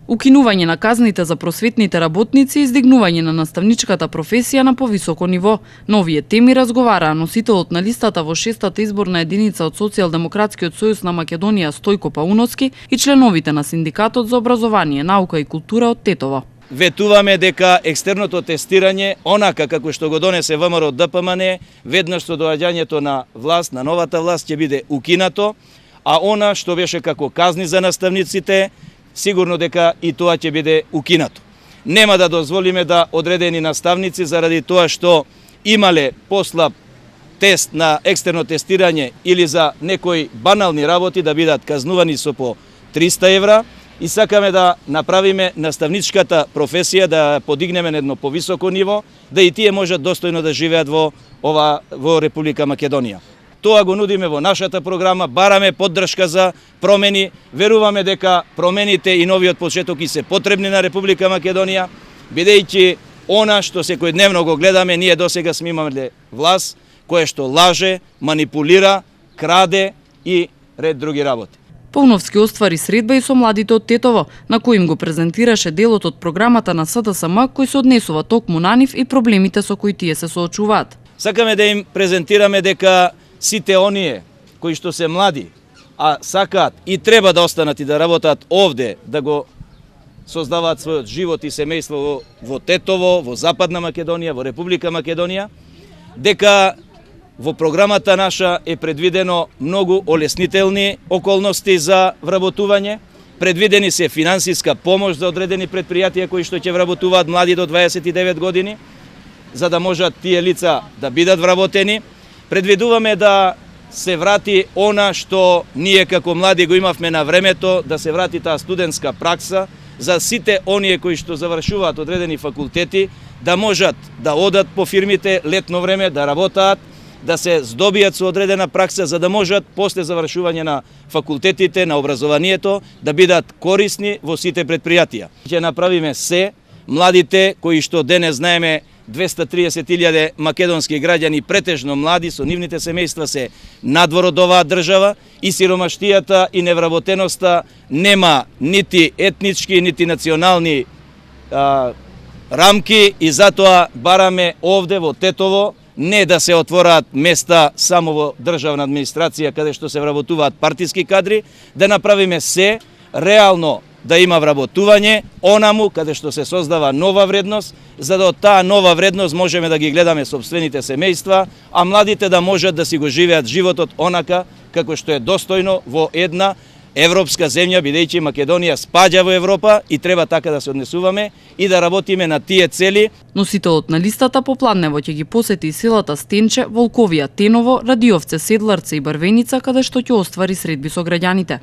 Укинување на казните за просветните работници и издигнување на наставничката професија на повисоко ниво. На овие теми разговараа носителот на листата во 6-та изборна единица од Социјалдемократскиот сојуз на Македонија Стојко Пауновски и членовите на Синдикатот за образование, наука и култура од Тетово. Ветуваме дека екстерното тестирање, онака како што го донесе ВМРО ДПМН, веднаш со доаѓањето на власт, на новата власт, ќе биде укинато, а она што беше како казни за наставниците, сигурно дека и тоа ќе биде укинато. Нема да дозволиме да одредени наставници заради тоа што имале послаб тест на екстерно тестирање или за некои банални работи да бидат казнувани со по 300 евра и сакаме да направиме наставничката професија да подигнеме на едно повисоко ниво, да и тие можат достојно да живеат во Република Македонија. Тоа го нудиме во нашата програма, бараме поддршка за промени, веруваме дека промените и новиот почеток и се потребни на Република Македонија, бидејќи она што секојдневно го гледаме, ние досега сме имале власт која што лаже, манипулира, краде и ред други работи. Пауновски оствари средба и со младите од Тетово, на кој им го презентираше делот од програмата на СДСМ кој се однесува токму на нив и проблемите со кои тие се соочуваат. Сакаме да им презентираме дека сите оние кои што се млади, а сакаат и треба да останат и да работат овде, да го создаваат својот живот и семејство во Тетово, во Западна Македонија, во Република Македонија, дека во програмата наша е предвидено многу олеснителни околности за вработување, предвидени се финансиска помош за одредени претпријатија кои што ќе вработуваат млади до 29 години, за да можат тие лица да бидат вработени. Предвидуваме да се врати она што ние како млади го имавме на времето, да се врати таа студентска пракса за сите оние кои што завршуваат одредени факултети, да можат да одат по фирмите летно време, да работаат, да се здобијат со одредена пракса, за да можат после завршување на факултетите, на образованието, да бидат корисни во сите претпријатија. Ќе направиме се младите кои што денес знаеме 230.000 македонски граѓани, претежно млади, со нивните семејства се надвор од оваа држава и сиромаштијата и невработеноста нема нити етнички, нити национални рамки и затоа бараме овде во Тетово не да се отвораат места само во државна администрација каде што се вработуваат партиски кадри, да направиме се реално да има вработување, онаму каде што се создава нова вредност, за да од таа нова вредност можеме да ги гледаме сопствените семејства, а младите да можат да си го живеат животот онака како што е достојно во една европска земја, бидејќи Македонија спаѓа во Европа и треба така да се однесуваме и да работиме на тие цели. Носителот на листата по Пладнево ќе ги посети селата Стенче, Волковија, Теново, Радиовце, Седларце и Барвеница, каде што ќе оствари средби со граѓаните.